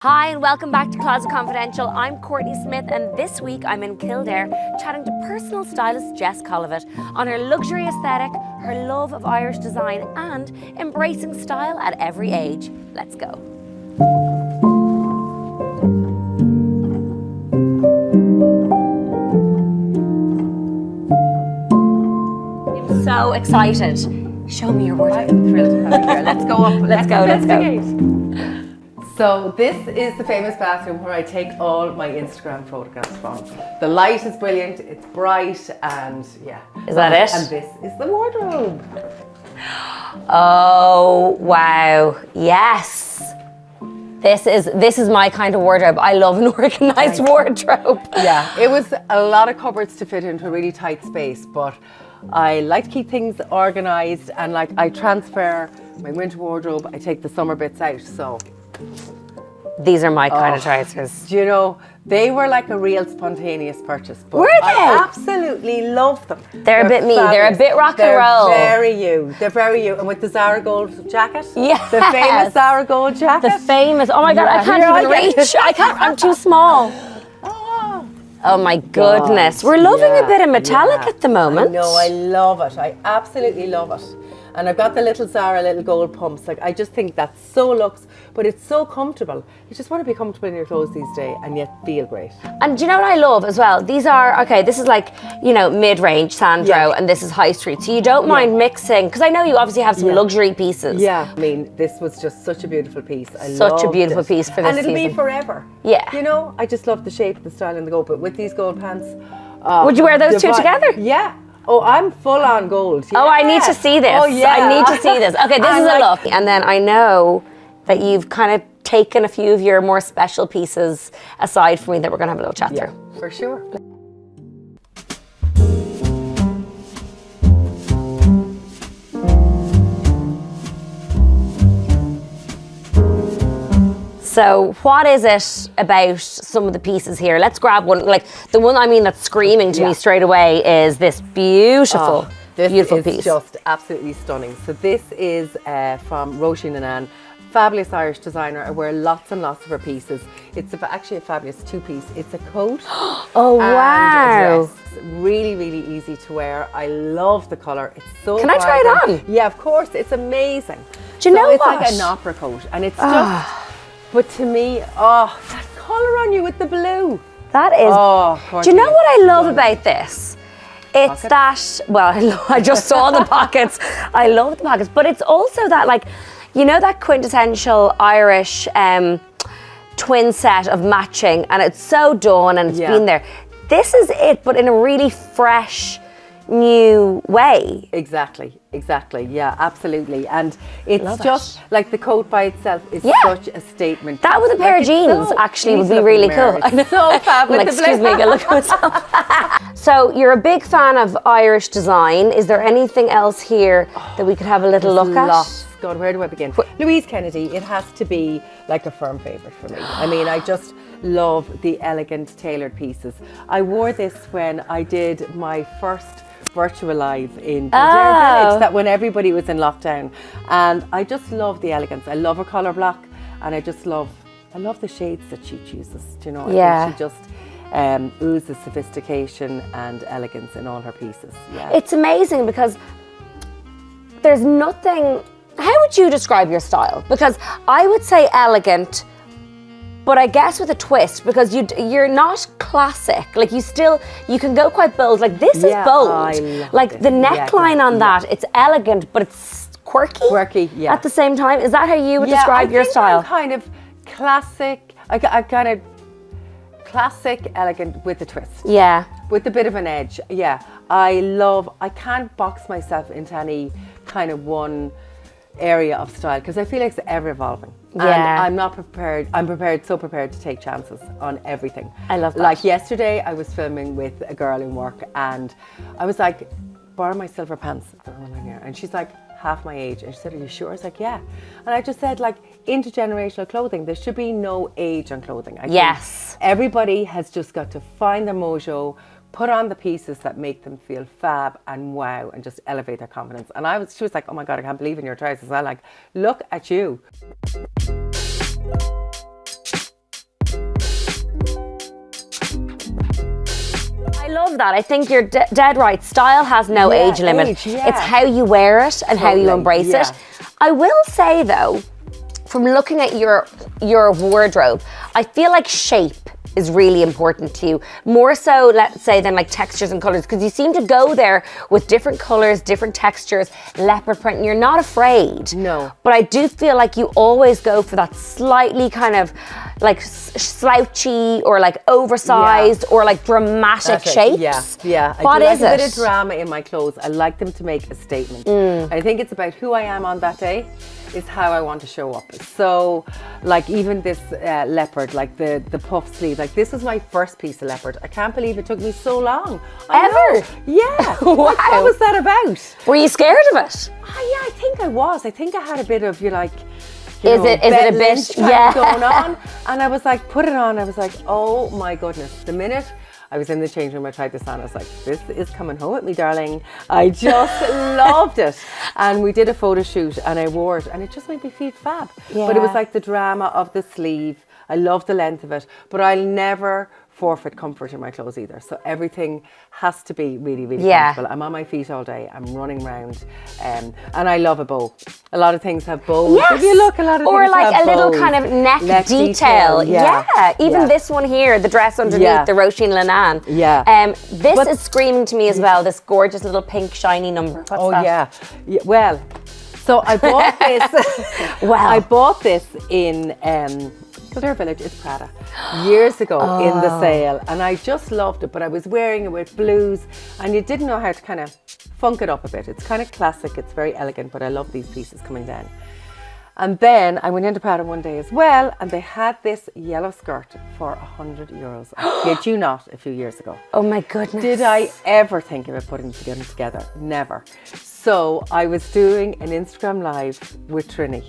Hi and welcome back to Closet Confidential. I'm Courtney Smith and this week I'm in Kildare chatting to personal stylist Jess Colivet on her luxury aesthetic, her love of Irish design and embracing style at every age. Let's go. I'm so excited. Show me your wardrobe. I'm thrilled to have you here. Let's go up. Let's go. So this is the famous bathroom where I take all my Instagram photographs from. The light is brilliant, it's bright, and yeah. Is that it? And this is the wardrobe. Oh, wow. Yes. This is my kind of wardrobe. I love an organized wardrobe. Yeah, it was a lot of cupboards to fit into a really tight space, but I like to keep things organized, and like I transfer my winter wardrobe, I take the summer bits out, so. These are my kind of trousers. Do you know, they were like a real spontaneous purchase. But were they? I absolutely love them. They're a bit me. Fabulous. They're a bit rock and roll. They're very you. They're very you. And with the Zara Gold jacket. Yes. The famous Zara Gold jacket. The famous. Oh my God, I can't even reach. I can't. I'm too small. Oh my goodness. We're loving a bit of metallic at the moment. No, I love it. I absolutely love it. And I've got the little Zara little gold pumps. Like, I just think that's so luxe, but it's so comfortable. You just want to be comfortable in your clothes these days and yet feel great. And do you know what I love as well? These are, okay, this is like, you know, mid-range Sandro and this is high street. So you don't mind mixing, because I know you obviously have some luxury pieces. Yeah, I mean, this was just such a beautiful piece. Such a beautiful piece for this season. And it'll be forever. Yeah. You know, I just love the shape, the style and the gold, but with these gold pants. Would you wear those two together? Yeah. Oh, I'm full on gold. Yeah. Oh, I need to see this. Oh, yeah. I need to see this. Okay, this is a look. And then I know that you've kind of taken a few of your more special pieces aside for me that we're going to have a little chat through. For sure. So what is it about some of the pieces here? Let's grab one. Like the one I mean that's screaming to me straight away is this beautiful, beautiful piece. This is just absolutely stunning. So this is from Roisin Annan, fabulous Irish designer. I wear lots and lots of her pieces. It's actually a fabulous two-piece. It's a coat. Oh wow! A dress. Really, really easy to wear. I love the colour. It's so. Can I try it on? Yeah, of course. It's amazing. Do you know it's what? It's like an opera coat, and it's just. But to me, that colour on you with the blue. That is. Do you know what I love about this? It's that, well, I just saw the pockets. I love the pockets, but it's also that, like, you know, that quintessential Irish twin set of matching, and it's so done and it's been there. This is it, but in a really fresh, new way. Exactly, yeah, absolutely. And it's just like the coat by itself is such a statement. That with a pair of jeans actually would be really cool. I know. So fab with like, excuse me, I look at myself. So you're a big fan of Irish design. Is there anything else here that we could have a little look at? Lots. God, where do I begin? Louise Kennedy, it has to be like a firm favourite for me. I mean, I just love the elegant tailored pieces. I wore this when I did my first virtual live in Kildare Village, that when everybody was in lockdown, and I just love the elegance. I love her colour block, and I love the shades that she chooses. Do you know? I think she just oozes sophistication and elegance in all her pieces. Yeah, it's amazing because there's nothing. How would you describe your style? Because I would say elegant, but I guess with a twist, because you're not classic. Like you can go quite bold. Like this is bold. Like the neckline on that, it's elegant, but it's quirky. Quirky, yeah. At the same time, is that how you would describe your style? I'm kind of classic. I kind of classic, elegant with a twist. Yeah. With a bit of an edge. Yeah. I can't box myself into any kind of one area of style because I feel like it's ever evolving. Yeah. And I'm not prepared. I'm so prepared to take chances on everything. I love that. Like yesterday, I was filming with a girl in work and I was like, borrow my silver pants. And she's like, half my age. And she said, are you sure? I was like, yeah. And I just said, like, intergenerational clothing, there should be no age on clothing. I think everybody has just got to find their mojo, put on the pieces that make them feel fab and wow and just elevate their confidence. And she was like, oh my God, I can't believe in your trousers. I'm like, look at you. love that. I think you're dead right. Style has no age limit. It's how you wear it and how you embrace it. I will say though, from looking at your wardrobe, I feel like shape is really important to you. More so, let's say, than like textures and colors, because you seem to go there with different colors, different textures, leopard print, and you're not afraid. No. But I do feel like you always go for that slightly kind of like slouchy or like oversized or like dramatic shapes. Yeah. What is I do like a bit it? of drama in my clothes. I like them to make a statement. I think it's about who I am on that day is how I want to show up. So like even this leopard, like the puff sleeve, like this was my first piece of leopard. I can't believe it took me so long. Ever? Yeah. Wow. Like, what was that about? Were you scared of it? Yeah, I think I was. I think I had a bit of, is it a bit going on? And I was like, put it on. I was like, oh my goodness. The minute I was in the change room, I tried this on. I was like, this is coming home with me, darling. I just loved it. And we did a photo shoot and I wore it and it just made me feel fab. But it was like the drama of the sleeve. I love the length of it, but I'll never forfeit comfort in my clothes either. So everything has to be really, really comfortable. I'm on my feet all day. I'm running around, and I love a bow. A lot of things have bows. Yes. If you look, a lot of or things like have a little bows. kind of neck detail. Even this one here, the dress underneath, the Roisin Lennon. This is screaming to me as well. This gorgeous little pink shiny number. What's that? Well, so I bought this. I bought this in Kildare Village. It's Prada. Years ago in the sale, and I just loved it. But I was wearing it with blues, and you didn't know how to kind of funk it up a bit. It's kind of classic. It's very elegant, but I love these pieces coming down. And then I went into Prada one day as well, and they had this yellow skirt for €100. I kid you not, a few years ago. Oh my goodness. Did I ever think about putting them together? Never. So I was doing an Instagram live with Trini.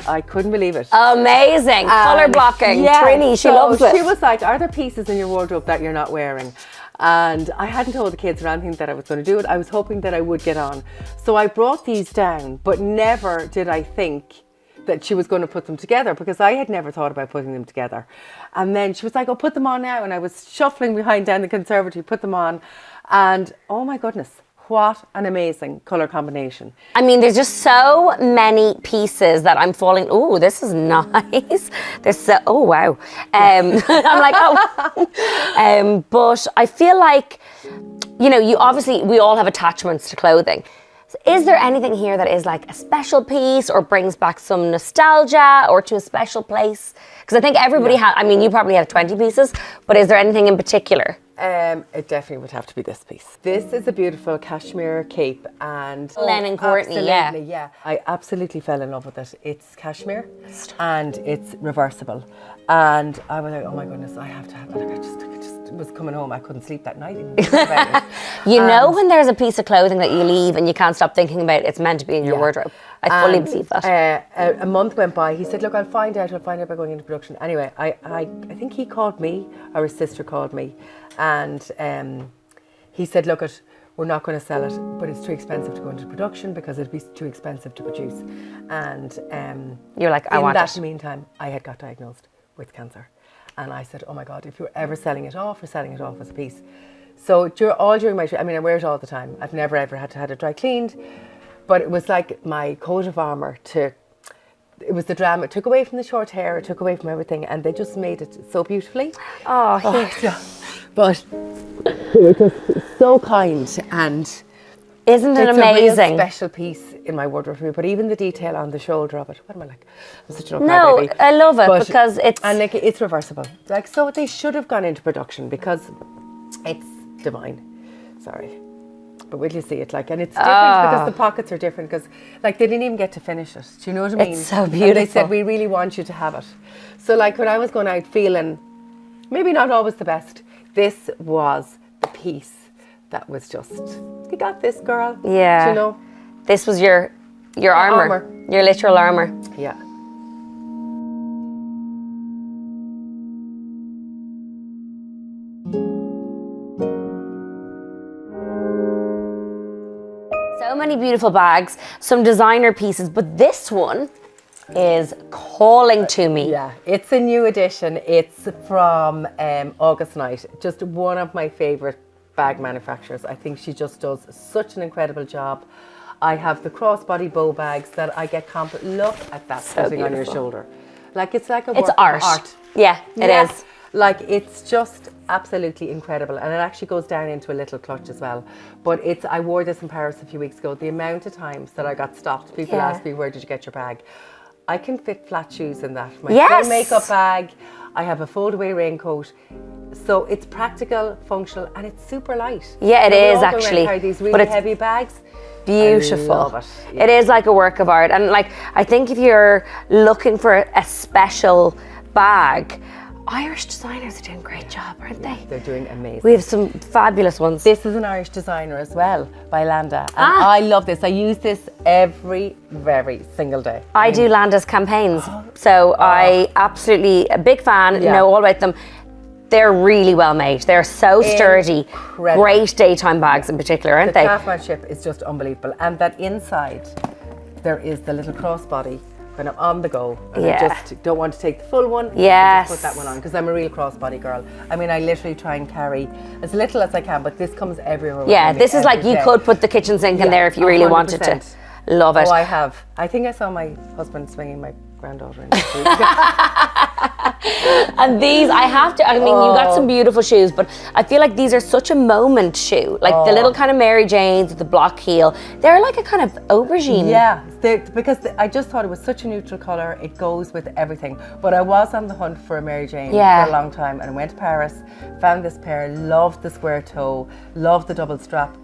I couldn't believe it. Amazing. Colour blocking. Trini, she loves it. She was like, are there pieces in your wardrobe that you're not wearing? And I hadn't told the kids or anything that I was going to do it. I was hoping that I would get on. So I brought these down, but never did I think that she was going to put them together, because I had never thought about putting them together. And then she was like, oh, put them on now. And I was shuffling behind down the conservatory, put them on. And oh my goodness, what an amazing colour combination. I mean, there's just so many pieces that I'm falling, oh, this is nice. There's so, oh, wow. I'm like, oh. But I feel like, you obviously, we all have attachments to clothing. So is there anything here that is like a special piece or brings back some nostalgia or to a special place? Because I think everybody you probably have 20 pieces, but is there anything in particular? It definitely would have to be this piece. This is a beautiful cashmere cape and Lennon Courtney, yeah. I absolutely fell in love with it. It's cashmere and it's reversible. And I was like, oh my goodness, I have to have it. Like, I just was coming home. I couldn't sleep that night. Even about it. You know when there's a piece of clothing that you leave and you can't stop thinking about it, it's meant to be in your wardrobe. I fully believe that. A month went by. He said, look, I'll find out by going into production. Anyway, I think he called me, or his sister called me, and he said, look, we're not going to sell it, but it's too expensive to go into production because it'd be too expensive to produce. And you're like, I want it. In that meantime, I had got diagnosed with cancer. And I said, oh my God, if you're ever selling it off or selling it off as a piece. So during my, I wear it all the time. I've never ever had to have it dry cleaned. But it was like my coat of armour it was the drama. It took away from the short hair, it took away from everything, and they just made it so beautifully. But it was just so kind, and isn't it amazing? It's a real special piece in my wardrobe for me. But even the detail on the shoulder of it, what am I like? I'm such an old baby. I love it because it's reversible. Like, so they should have gone into production because it's divine. Sorry. But will you see it? Like, and it's different because the pockets are different, because like they didn't even get to finish it. Do you know what I mean? It's so beautiful. And they said, we really want you to have it. So like when I was going out feeling maybe not always the best, this was the piece that was just, you got this, girl. Yeah. Do you know? This was your armour. Your literal armour. Yeah. So many beautiful bags, some designer pieces, but this one is calling to me. Yeah, it's a new edition. It's from August Night. Just one of my favourite bag manufacturers. I think she just does such an incredible job. I have the crossbody bow bags that I get look at that sitting on your shoulder. Like it's like a work It's art. of art. Yeah, it is. Like it's just absolutely incredible, and it actually goes down into a little clutch as well. But I wore this in Paris a few weeks ago. The amount of times that I got stopped, people ask me, where did you get your bag? I can fit flat shoes in that. My full makeup bag. I have a fold-away raincoat. So it's practical, functional, and it's super light. Yeah, it is actually. Carry these really heavy bags. Beautiful. I love it. Yeah. It is like a work of art, and like I think if you're looking for a special bag, Irish designers are doing a great job, aren't they? They're doing amazing. We have some fabulous ones. This is an Irish designer as well, by Landa. And I love this. I use this every single day. I do Landa's campaigns, so I absolutely a big fan. Know all about them. They're really well made. They're so sturdy. Incredible. Great daytime bags in particular, aren't the they? craftsmanship is just unbelievable. And that inside, there is the little crossbody kind of on the go. And I just don't want to take the full one. Yes. I just put that one on because I'm a real crossbody girl. I mean, I literally try and carry as little as I can, but this comes everywhere. Yeah, this is like you could put the kitchen sink in there if you really 100%. wanted to. Love it. Oh, I have. I think I saw my husband swinging my granddaughter in. And these, I have to, I mean, you got some beautiful shoes, but I feel like these are such a moment shoe. Like the little kind of Mary Janes with the block heel. They're like a kind of aubergine. Yeah, because I just thought it was such a neutral colour. It goes with everything. But I was on the hunt for a Mary Jane for a long time, and I went to Paris, found this pair, loved the square toe, loved the double strap,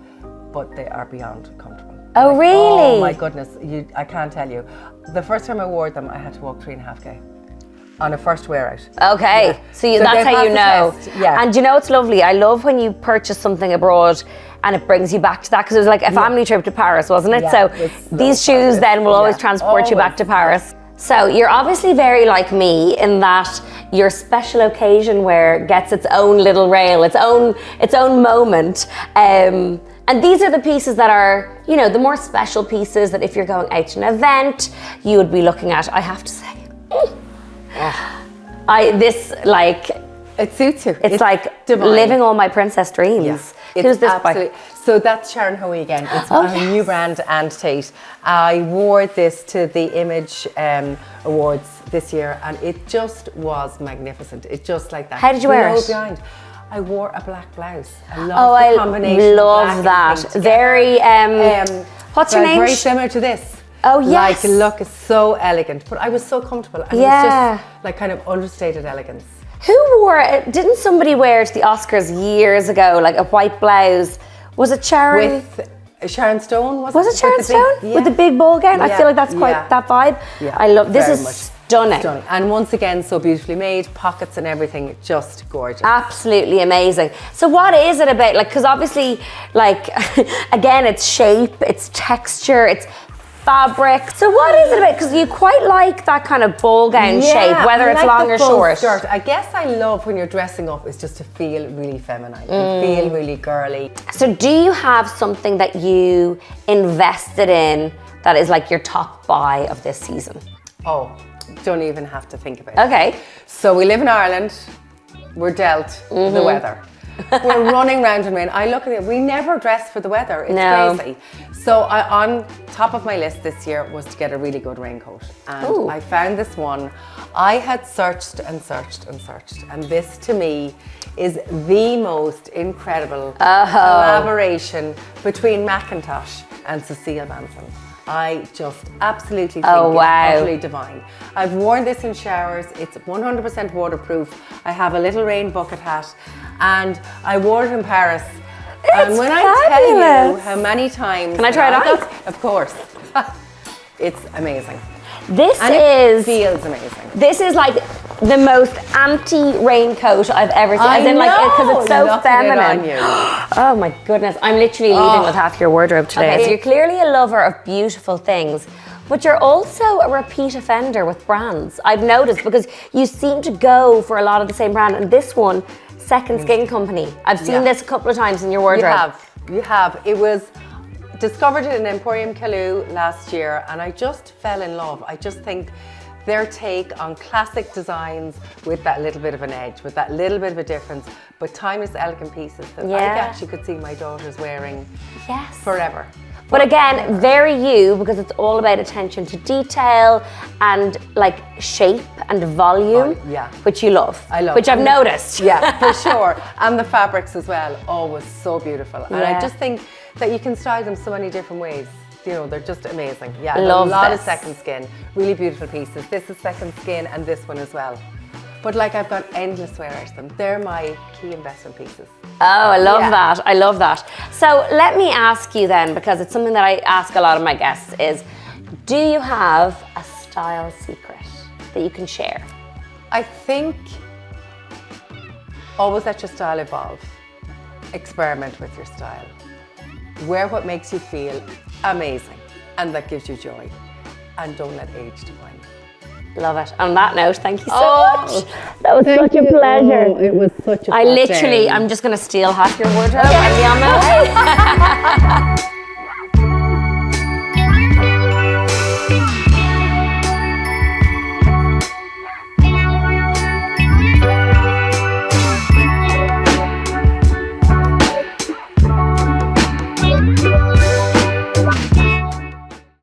but they are beyond comfortable. Oh, really? Oh my goodness, I can't tell you. The first time I wore them, I had to walk 3.5K. On a first wear out. Okay, so that's how you know. Yeah. And you know it's lovely. I love when you purchase something abroad and it brings you back to that, because it was like a family trip to Paris, wasn't it? Yeah, so these shoes then will always transport you back to Paris. So you're obviously very like me in that your special occasion wear gets its own little rail, its own moment. And these are the pieces that are, you know, the more special pieces that if you're going out to an event, you would be looking at. I have to say. It suits you. It's like divine. living all my princess dreams. Yeah. Who's this by? So that's Sharon Hoey again. It's a new brand, and Tate. I wore this to the Image Awards this year, and it just was magnificent. It just like that. How did you wear it? Behind. I wore a black blouse. I love the combination. I love that. Very. What's your name? Very similar to this. Oh yes. Like, look, it's so elegant, but I was so comfortable, and it was just like kind of understated elegance. Who wore it? Didn't somebody wear it to the Oscars years ago, like a white blouse? Was it Sharon? With Sharon Stone, was it Sharon Stone? With the big ball gown? I feel like that's quite that vibe. Yeah, I love this. Is stunning. And once again, so beautifully made, pockets and everything, just gorgeous. Absolutely amazing. So what is it about? Like, because obviously, like, again, it's shape, it's texture, it's fabric. So what is it about? Because you quite like that kind of ball gown shape, whether it's long or short. Skirt. I guess I love when you're dressing up is just to feel really feminine, feel really girly. So do you have something that you invested in that is like your top buy of this season? Oh, don't even have to think about it. Okay. So we live in Ireland. We're dealt the weather. We're running round and round. I look at it. We never dress for the weather. It's crazy. So on top of my list this year was to get a really good raincoat. And I found this one. I had searched and searched and searched. And this to me is the most incredible collaboration between Macintosh and Cecile Banson. I just absolutely think it's utterly divine. I've worn this in showers. It's 100% waterproof. I have a little rain bucket hat, and I wore it in Paris. And when I tell you how many times... Can I try it on? Of course. It's amazing. It feels amazing. This is like the most anti-raincoat I've ever seen. As in, like, because it's so feminine. Oh my goodness, I'm literally leaving with half your wardrobe today. Okay. So you're clearly a lover of beautiful things, but you're also a repeat offender with brands. I've noticed, because you seem to go for a lot of the same brand, and this one, Second Skin Company. I've seen this a couple of times in your wardrobe. You have. It was discovered it in Emporium Kalou last year, and I just fell in love. I just think their take on classic designs with that little bit of an edge, with that little bit of a difference, but timeless, elegant pieces that I actually could see my daughters wearing forever. But again, very you, because it's all about attention to detail and like shape and volume, which you love. I love. Which I've noticed. Yeah, for sure. And the fabrics as well, always so beautiful. And I just think that you can style them so many different ways. You know, they're just amazing. Yeah, love a lot this. of second skin, really beautiful pieces. This is second skin and this one as well. But like I've got endless wear out of them. They're my key investment pieces. Oh, I love that. I love that. So let me ask you then, because it's something that I ask a lot of my guests is, do you have a style secret that you can share? I think always let your style evolve. Experiment with your style. Wear what makes you feel amazing and that gives you joy. And don't let age define you. Love it. On that note, thank you so much. That was such a pleasure. Oh, it was such a I'm just going to steal half your wardrobe and be on my way.